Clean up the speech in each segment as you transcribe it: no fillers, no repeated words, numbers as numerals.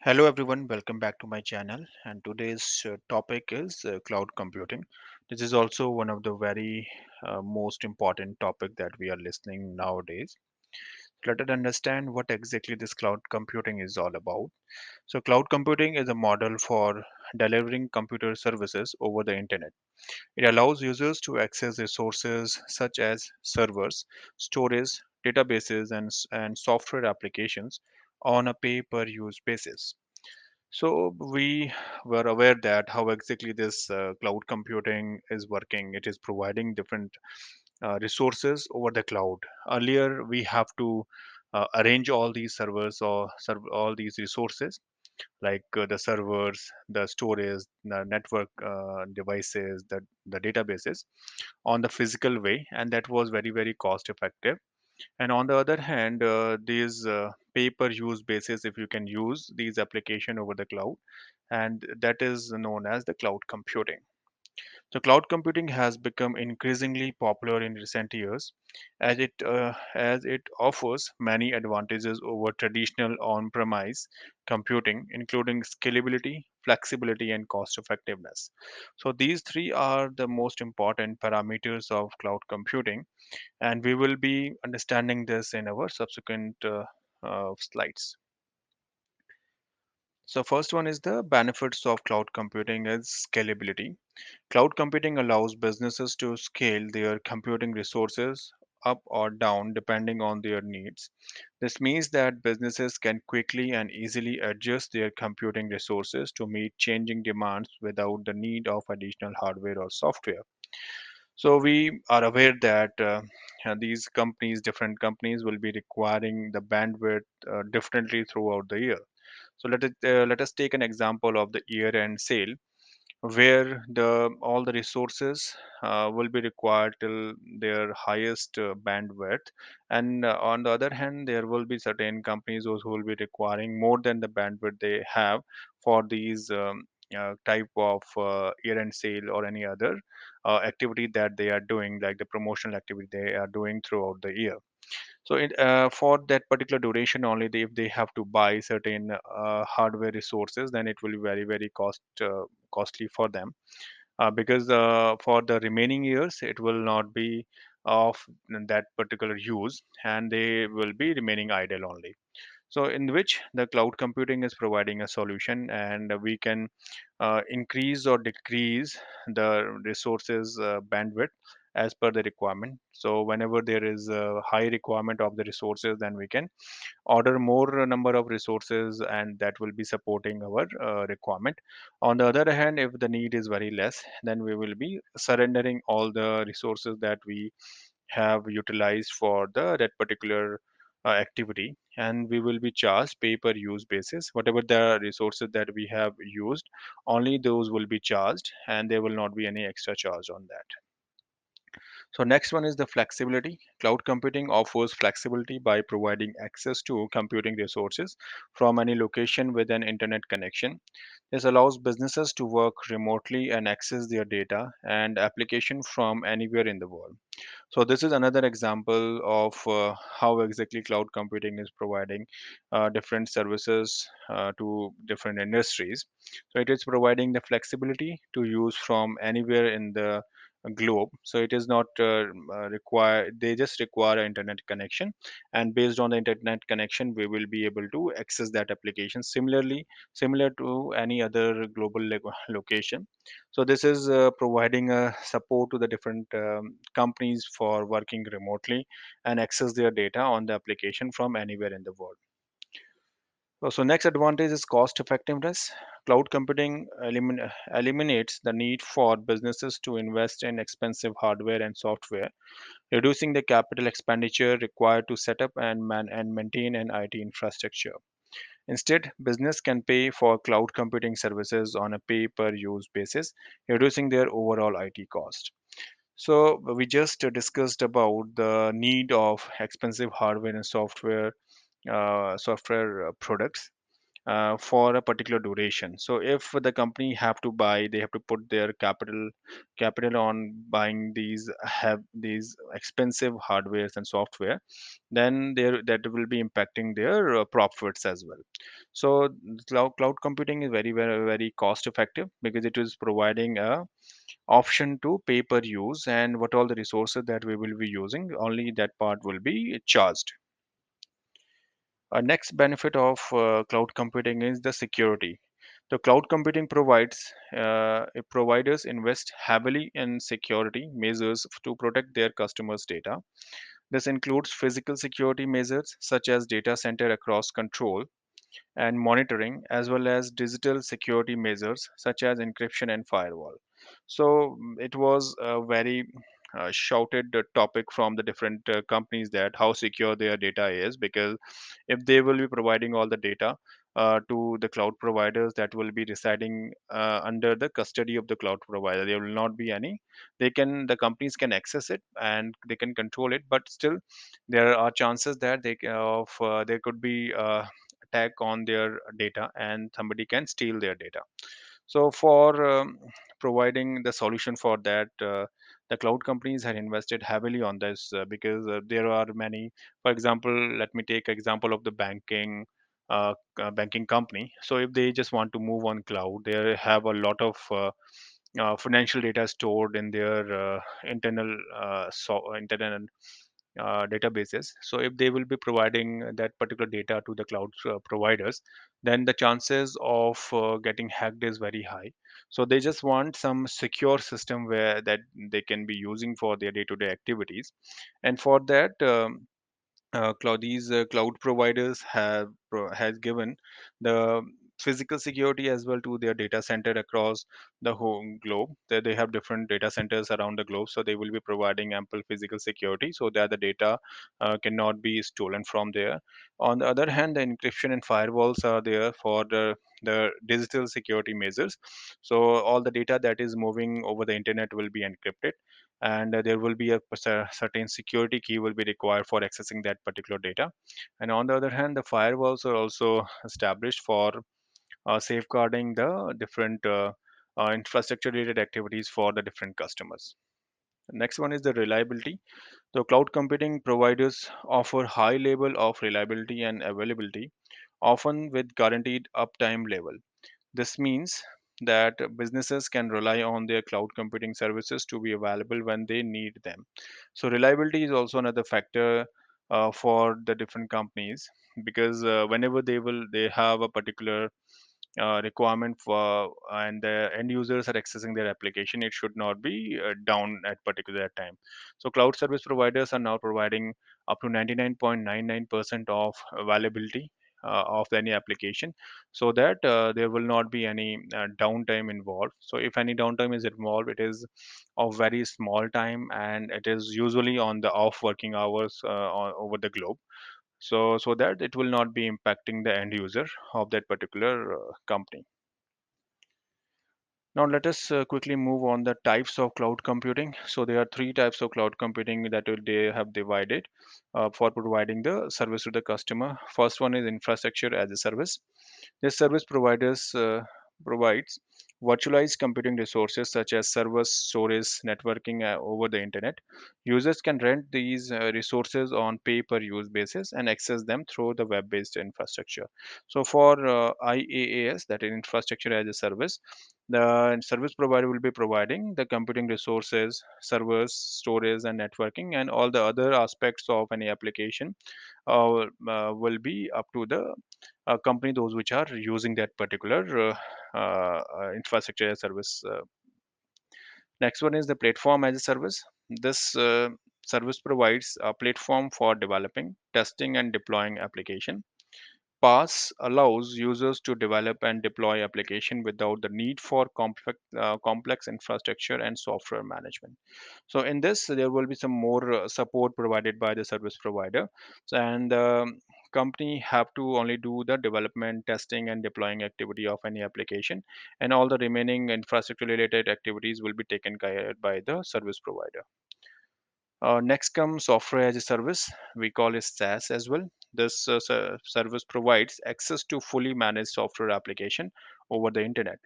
Hello everyone, welcome back to my channel. And today's topic is cloud computing. This is also one of the very most important topic that we are listening nowadays. Let us understand what exactly this cloud computing is all about. So, cloud computing is a model for delivering computer services over the internet. It allows users to access resources such as servers, storage, databases, and software applications on a pay-per-use basis. So we were aware that how exactly this cloud computing is working. It is providing different resources over the cloud. Earlier, we have to arrange all these servers or serve all these resources like the servers, the storage, the network devices, the databases on the physical way, and that was very cost effective. And on the other hand, these pay-per-use basis, if you can use these application over the cloud, and that is known as the cloud computing. So cloud computing has become increasingly popular in recent years as it offers many advantages over traditional on-premise computing, including scalability, flexibility, and cost effectiveness. So these three are the most important parameters of cloud computing, and we will be understanding this in our subsequent slides. So first one is the benefits of cloud computing is scalability. Cloud computing allows businesses to scale their computing resources up or down depending on their needs. This means that businesses can quickly and easily adjust their computing resources to meet changing demands without the need of additional hardware or software. So we are aware that these companies, different companies, will be requiring the bandwidth differently throughout the year. So let us take an example of the year-end sale, where the all the resources will be required till their highest bandwidth, and on the other hand, there will be certain companies those who will be requiring more than the bandwidth they have for these type of year-end sale or any other activity that they are doing, like the promotional activity they are doing throughout the year. So for that particular duration only, if they have to buy certain hardware resources, then it will be very costly for them, because for the remaining years it will not be of that particular use, and they will be remaining idle only. So in which the cloud computing is providing a solution, and we can increase or decrease the resources bandwidth as per the requirement. So whenever there is a high requirement of the resources, then we can order more number of resources, and that will be supporting our requirement. On the other hand, if the need is very less, then we will be surrendering all the resources that we have utilized for that particular activity, and we will be charged pay per use basis. Whatever the resources that we have used, only those will be charged, and there will not be any extra charge on that. So next one is the flexibility. Cloud computing offers flexibility by providing access to computing resources from any location with an internet connection. This allows businesses to work remotely and access their data and application from anywhere in the world. So this is another example of how exactly cloud computing is providing different services to different industries. So it is providing the flexibility to use from anywhere in the globe. So it is not require, they just require an internet connection, and based on the internet connection we will be able to access that application similar to any other global location. So this is providing a support to the different companies for working remotely and access their data on the application from anywhere in the world. So next advantage is cost effectiveness. Cloud computing eliminates the need for businesses to invest in expensive hardware and software, reducing the capital expenditure required to set up and maintain an IT infrastructure. Instead, business can pay for cloud computing services on a pay per use basis, reducing their overall IT cost. So we just discussed about the need of expensive hardware and software products. for a particular duration. So if the company have to buy, they have to put their capital on buying these expensive hardwares and software, then there that will be impacting their profits as well. So cloud computing is very cost effective because it is providing a option to pay per use, and what all the resources that we will be using, only that part will be charged. Next benefit of cloud computing is the security. The cloud computing providers invest heavily in security measures to protect their customers' data. This includes physical security measures such as data center across control and monitoring, as well as digital security measures such as encryption and firewall. So it was a very shouted topic from the different companies that how secure their data is, because if they will be providing all the data to the cloud providers that will be residing under the custody of the cloud provider, there will not be any, the companies can access it and they can control it, but still there are chances that there could be attack on their data and somebody can steal their data. So for providing the solution for that, the cloud companies had invested heavily on this because there are many. For example, let me take example of the banking company. So if they just want to move on cloud, they have a lot of financial data stored in their internal databases. So if they will be providing that particular data to the cloud providers, then the chances of getting hacked is very high. So they just want some secure system where that they can be using for their day-to-day activities. And for that, these cloud providers has given the physical security as well to their data center across the whole globe. They have different data centers around the globe, so they will be providing ample physical security so that the data cannot be stolen from there. On the other hand, the encryption and firewalls are there for the digital security measures. So all the data that is moving over the internet will be encrypted, and there will be a certain security key will be required for accessing that particular data. And on the other hand, the firewalls are also established for safeguarding the different infrastructure related activities for the different customers. The next one is the reliability. So cloud computing providers offer high level of reliability and availability, often with guaranteed uptime level. This means that businesses can rely on their cloud computing services to be available when they need them. So reliability is also another factor for the different companies, because whenever they have a particular requirement for and the end users are accessing their application, it should not be down at particular time. So cloud service providers are now providing up to 99.99% of availability of any application, so that there will not be any downtime involved. So if any downtime is involved, it is of very small time, and it is usually on the off working hours over the globe, so that it will not be impacting the end user of that particular company. Now let us quickly move on the types of cloud computing. So there are three types of cloud computing that they have divided for providing the service to the customer. First one is infrastructure as a service. This service provides virtualized computing resources such as servers, storage, networking over the internet. Users can rent these resources on pay-per-use basis and access them through the web-based infrastructure. So for IaaS, that is infrastructure as a service, the service provider will be providing the computing resources, servers, storage, and networking, and all the other aspects of any application will be up to the company, those which are using that particular infrastructure as a service. Next one is the platform as a service. This service provides a platform for developing, testing, and deploying application. PaaS allows users to develop and deploy application without the need for complex infrastructure and software management. So in this, there will be some more support provided by the service provider, and company have to only do the development, testing, and deploying activity of any application, and all the remaining infrastructure related activities will be taken care by the service provider. Next comes software as a service. We call it SaaS as well. This service provides access to fully managed software application over the internet.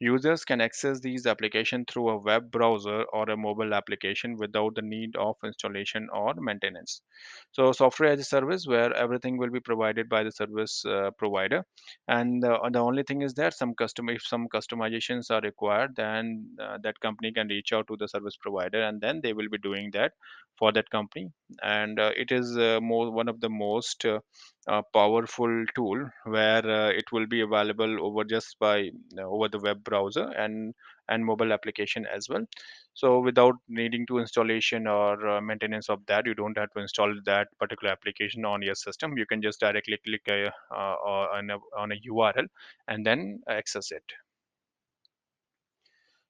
Users can access these applications through a web browser or a mobile application without the need of installation or maintenance. So, software as a service, where everything will be provided by the service provider, and the only thing is that if some customizations are required, then that company can reach out to the service provider, and then they will be doing that for that company. And it is one of the most powerful tool where it will be available over just by over the web browser and mobile application as well. So without needing to installation or maintenance of that, you don't have to install that particular application on your system. You can just directly click on a URL and then access it.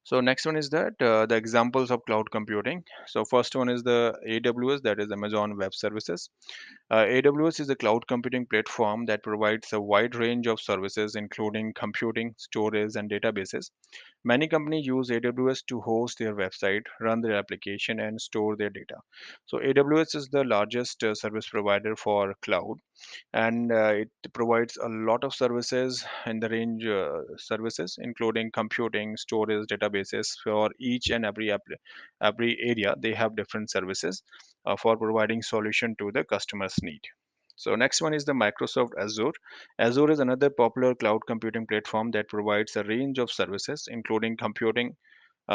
So next one is that the examples of cloud computing. So first one is the AWS, that is Amazon Web Services. AWS is a cloud computing platform that provides a wide range of services, including computing, storage, and databases. Many companies use AWS to host their website, run their application, and store their data. So AWS is the largest service provider for cloud, and it provides a lot of services in the range services, including computing, storage, databases. For each and every area, they have different services for providing solution to the customer's need. So next one is the Microsoft Azure. Azure is another popular cloud computing platform that provides a range of services, including computing,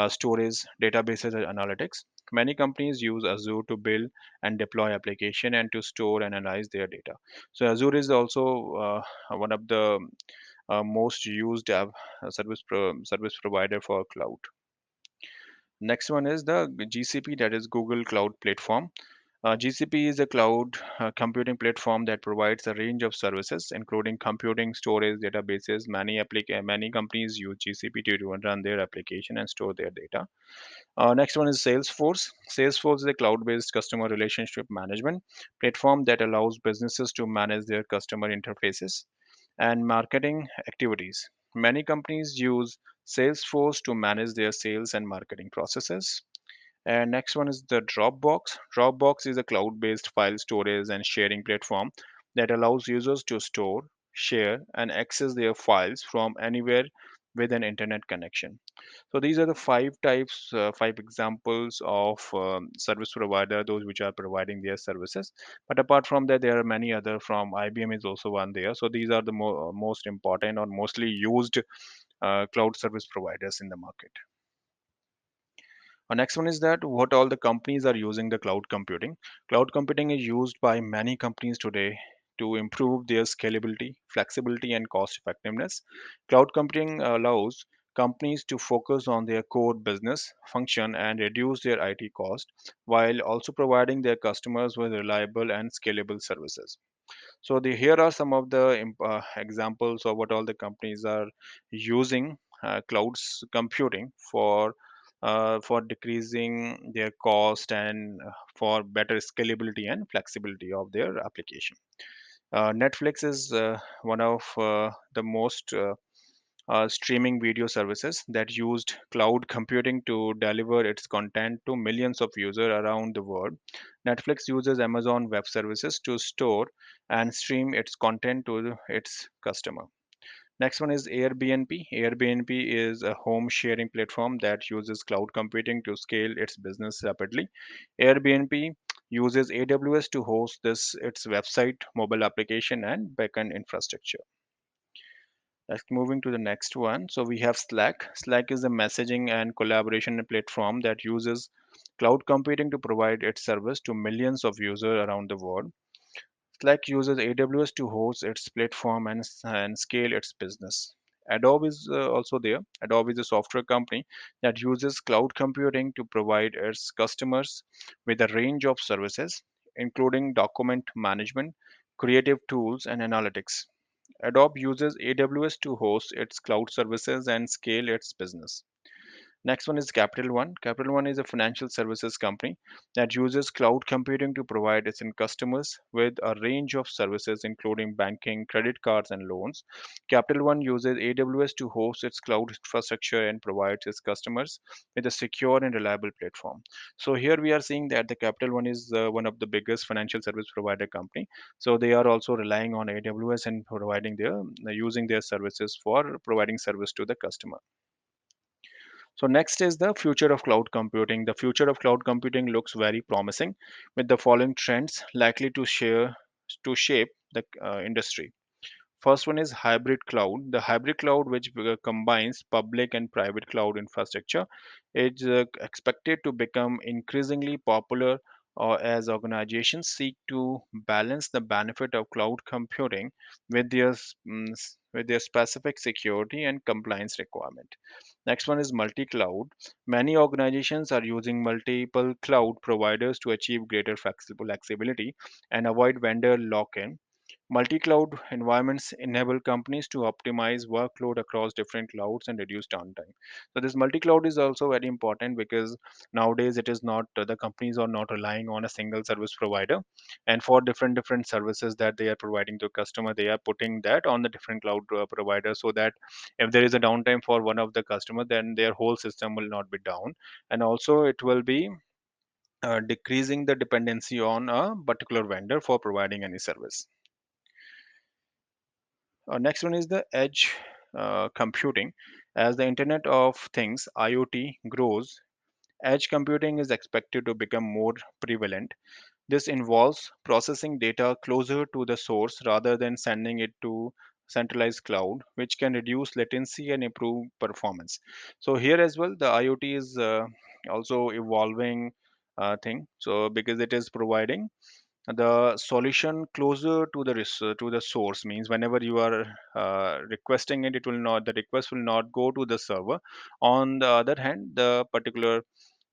storage, databases, and analytics. Many companies use Azure to build and deploy application and to store and analyze their data. So Azure is also one of the most used service provider for cloud. Next one is the GCP, that is Google Cloud Platform. GCP is a cloud computing platform that provides a range of services, including computing, storage, databases. Many companies use GCP to run their application and store their data. Next one is Salesforce. Salesforce is a cloud-based customer relationship management platform that allows businesses to manage their customer interfaces and marketing activities. Many companies use Salesforce to manage their sales and marketing processes. And next one is the Dropbox. Dropbox is a cloud-based file storage and sharing platform that allows users to store, share, and access their files from anywhere with an internet connection. So these are the five examples of service provider, those which are providing their services. But apart from that, there are many other. From IBM is also one there. So these are the most important or mostly used cloud service providers in the market. Next one is that what all the companies are using the cloud computing. Cloud computing is used by many companies today to improve their scalability, flexibility, and cost effectiveness. Cloud computing allows companies to focus on their core business function and reduce their IT cost while also providing their customers with reliable and scalable services. So here are some of the examples of what all the companies are using clouds computing for decreasing their cost and for better scalability and flexibility of their application. Netflix is one of the most streaming video services that used cloud computing to deliver its content to millions of users around the world. Netflix uses Amazon Web Services to store and stream its content to its customer. Next one is Airbnb. Airbnb is a home sharing platform that uses cloud computing to scale its business rapidly. Airbnb uses AWS to host its website, mobile application, and backend infrastructure. Let's moving to the next one. So we have Slack. Slack is a messaging and collaboration platform that uses cloud computing to provide its service to millions of users around the world. Slack uses AWS to host its platform and scale its business. Adobe is also there. Adobe is a software company that uses cloud computing to provide its customers with a range of services, including document management, creative tools, and analytics. Adobe uses AWS to host its cloud services and scale its business. Next one is Capital One. Capital One is a financial services company that uses cloud computing to provide its customers with a range of services, including banking, credit cards, and loans. Capital One uses AWS to host its cloud infrastructure and provides its customers with a secure and reliable platform. So here we are seeing that the Capital One is one of the biggest financial service provider company. So they are also relying on AWS and providing their using their services for providing service to the customer. So next is the future of cloud computing. The future of cloud computing looks very promising, with the following trends likely to shape the industry. First one is hybrid cloud. The hybrid cloud, which combines public and private cloud infrastructure, is expected to become increasingly popular as organizations seek to balance the benefit of cloud computing with with their specific security and compliance requirement. Next one is multi-cloud. Many organizations are using multiple cloud providers to achieve greater flexibility and avoid vendor lock-in. Multi-cloud environments enable companies to optimize workload across different clouds and reduce downtime. So this multi-cloud is also very important because nowadays it is not the companies are not relying on a single service provider, and for different services that they are providing to customer, they are putting that on the different cloud providers so that if there is a downtime for one of the customer, then their whole system will not be down, and also it will be decreasing the dependency on a particular vendor for providing any service. Next one is the edge computing. As the Internet of Things (IoT) grows, edge computing is expected to become more prevalent. This involves processing data closer to the source rather than sending it to centralized cloud, which can reduce latency and improve performance. So here as well, the IoT is also evolving thing. So because it is providing the solution closer to to the source, means whenever you are requesting it, it will not the request will not go to the server. On the other hand, the particular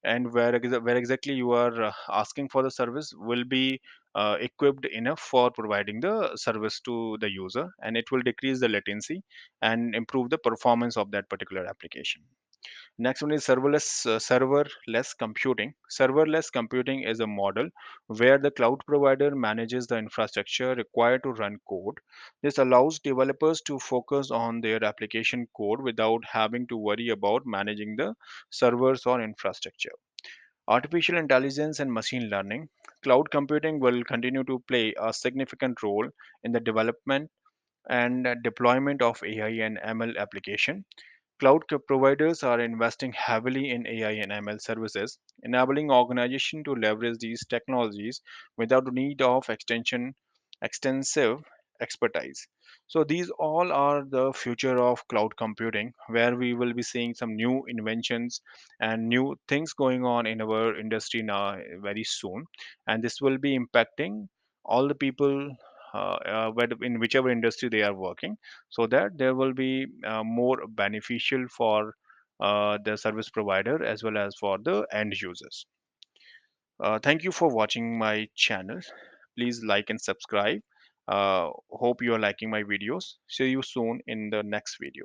and where exactly you are asking for the service will be equipped enough for providing the service to the user, and it will decrease the latency and improve the performance of that particular application. Next one is serverless computing. Serverless computing is a model where the cloud provider manages the infrastructure required to run code. This allows developers to focus on their application code without having to worry about managing the servers or infrastructure. Artificial intelligence and machine learning. Cloud computing will continue to play a significant role in the development and deployment of AI and ML application. Providers are investing heavily in AI and ML services, enabling organizations to leverage these technologies without the need of extensive expertise. So these all are the future of cloud computing, where we will be seeing some new inventions and new things going on in our industry now very soon, and this will be impacting all the people in whichever industry they are working, so that there will be more beneficial for the service provider as well as for the end users. Thank you for watching my channel. Please like and subscribe. Hope you are liking my videos. See you soon in the next video.